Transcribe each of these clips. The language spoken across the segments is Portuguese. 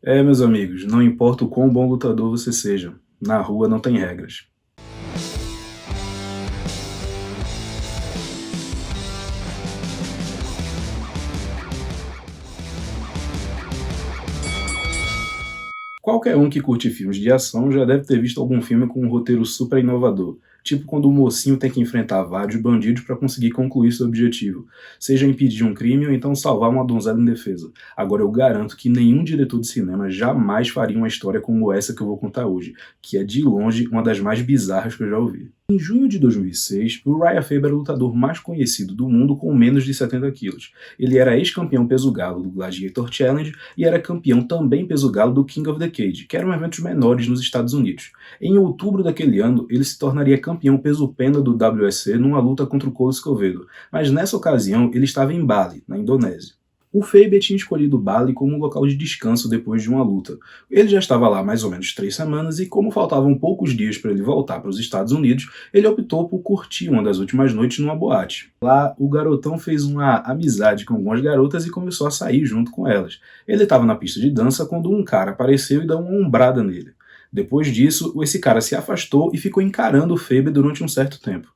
Meus amigos, não importa o quão bom lutador você seja, na rua não tem regras. Qualquer um que curte filmes de ação já deve ter visto algum filme com um roteiro super inovador, tipo quando o mocinho tem que enfrentar vários bandidos para conseguir concluir seu objetivo, seja impedir um crime ou então salvar uma donzela indefesa. Agora eu garanto que nenhum diretor de cinema jamais faria uma história como essa que eu vou contar hoje, que é de longe uma das mais bizarras que eu já ouvi. Em junho de 2006, o Uriah Faber era o lutador mais conhecido do mundo com menos de 70 quilos. Ele era ex-campeão peso-galo do Gladiator Challenge e era campeão também peso-galo do King of the Cage, que eram eventos menores nos Estados Unidos. Em outubro daquele ano, ele se tornaria campeão peso-pena do WSC numa luta contra o Cole Escovedo, mas nessa ocasião ele estava em Bali, na Indonésia. O Faber tinha escolhido Bali como um local de descanso depois de uma luta. Ele já estava lá há mais ou menos 3 semanas e, como faltavam poucos dias para ele voltar para os Estados Unidos, ele optou por curtir uma das últimas noites numa boate. Lá, o garotão fez uma amizade com algumas garotas e começou a sair junto com elas. Ele estava na pista de dança quando um cara apareceu e deu uma ombrada nele. Depois disso, esse cara se afastou e ficou encarando o Faber durante um certo tempo.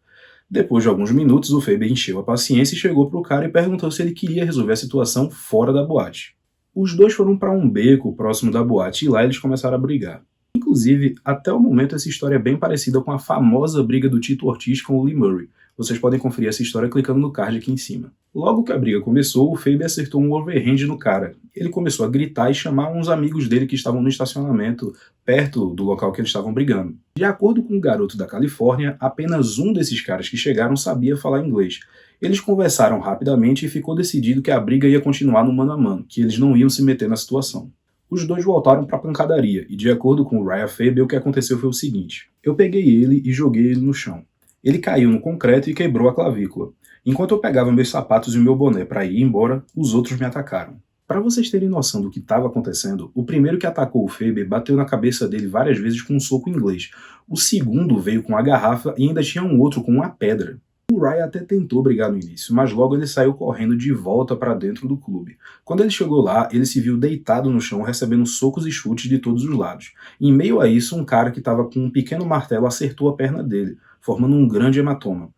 Depois de alguns minutos, o Faber encheu a paciência e chegou pro cara e perguntou se ele queria resolver a situação fora da boate. Os dois foram para um beco próximo da boate e lá eles começaram a brigar. Inclusive, até o momento essa história é bem parecida com a famosa briga do Tito Ortiz com o Lee Murray. Vocês podem conferir essa história clicando no card aqui em cima. Logo que a briga começou, o Faber acertou um overhand no cara. Ele começou a gritar e chamar uns amigos dele que estavam no estacionamento, perto do local que eles estavam brigando. De acordo com o garoto da Califórnia, apenas um desses caras que chegaram sabia falar inglês. Eles conversaram rapidamente e ficou decidido que a briga ia continuar no mano a mano, que eles não iam se meter na situação. Os dois voltaram para a pancadaria, e de acordo com o Uriah Faber, o que aconteceu foi o seguinte: eu peguei ele e joguei ele no chão. Ele caiu no concreto e quebrou a clavícula. Enquanto eu pegava meus sapatos e o meu boné para ir embora, os outros me atacaram. Para vocês terem noção do que estava acontecendo, o primeiro que atacou o Faber bateu na cabeça dele várias vezes com um soco inglês. O segundo veio com a garrafa e ainda tinha um outro com uma pedra. O Ryan até tentou brigar no início, mas logo ele saiu correndo de volta para dentro do clube. Quando ele chegou lá, ele se viu deitado no chão recebendo socos e chutes de todos os lados. Em meio a isso, um cara que estava com um pequeno martelo acertou a perna dele, formando um grande hematoma.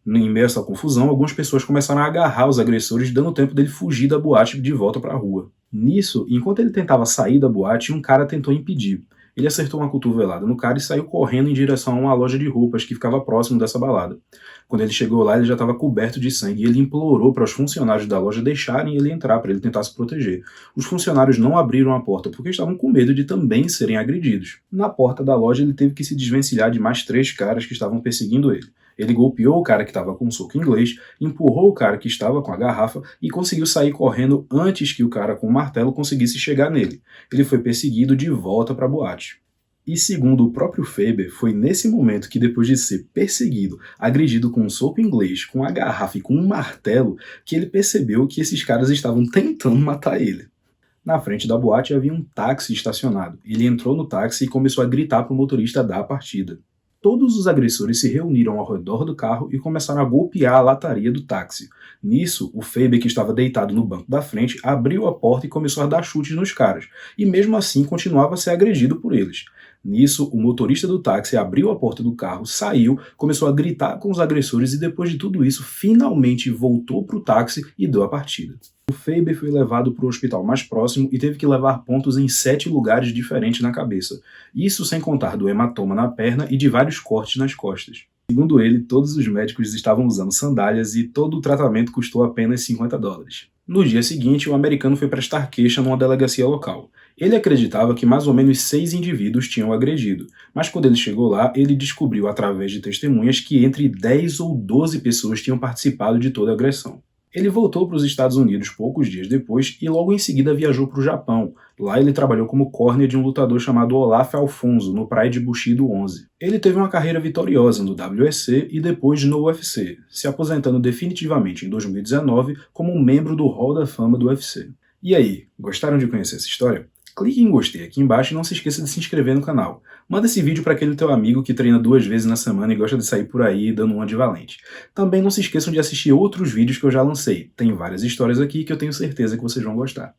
Em meio a essa confusão, algumas pessoas começaram a agarrar os agressores, dando tempo dele fugir da boate de volta para a rua. Nisso, enquanto ele tentava sair da boate, um cara tentou impedir. Ele acertou uma cotovelada no cara e saiu correndo em direção a uma loja de roupas que ficava próximo dessa balada. Quando ele chegou lá, ele já estava coberto de sangue e ele implorou para os funcionários da loja deixarem ele entrar para ele tentar se proteger. Os funcionários não abriram a porta porque estavam com medo de também serem agredidos. Na porta da loja, ele teve que se desvencilhar de mais 3 caras que estavam perseguindo ele. Ele golpeou o cara que estava com um soco inglês, empurrou o cara que estava com a garrafa e conseguiu sair correndo antes que o cara com o martelo conseguisse chegar nele. Ele foi perseguido de volta para a boate. E segundo o próprio Faber, foi nesse momento que, depois de ser perseguido, agredido com um soco inglês, com a garrafa e com um martelo, que ele percebeu que esses caras estavam tentando matar ele. Na frente da boate havia um táxi estacionado. Ele entrou no táxi e começou a gritar para o motorista dar a partida. Todos os agressores se reuniram ao redor do carro e começaram a golpear a lataria do táxi. Nisso, o Faber, que estava deitado no banco da frente, abriu a porta e começou a dar chutes nos caras, e mesmo assim continuava a ser agredido por eles. Nisso, o motorista do táxi abriu a porta do carro, saiu, começou a gritar com os agressores e depois de tudo isso, finalmente voltou para o táxi e deu a partida. O Faber foi levado para o hospital mais próximo e teve que levar pontos em 7 lugares diferentes na cabeça. Isso sem contar do hematoma na perna e de vários cortes nas costas. Segundo ele, todos os médicos estavam usando sandálias e todo o tratamento custou apenas $50. No dia seguinte, o americano foi prestar queixa numa delegacia local. Ele acreditava que mais ou menos 6 indivíduos tinham agredido, mas quando ele chegou lá, ele descobriu através de testemunhas que entre 10 ou 12 pessoas tinham participado de toda a agressão. Ele voltou para os Estados Unidos poucos dias depois e logo em seguida viajou para o Japão. Lá ele trabalhou como corner de um lutador chamado Olaf Alfonso, no Pride Bushido 11. Ele teve uma carreira vitoriosa no WSC e depois no UFC, se aposentando definitivamente em 2019 como um membro do Hall da Fama do UFC. E aí, gostaram de conhecer essa história? Clique em gostei aqui embaixo e não se esqueça de se inscrever no canal. Manda esse vídeo para aquele teu amigo que treina 2 vezes na semana e gosta de sair por aí dando uma de valente. Também não se esqueçam de assistir outros vídeos que eu já lancei. Tem várias histórias aqui que eu tenho certeza que vocês vão gostar.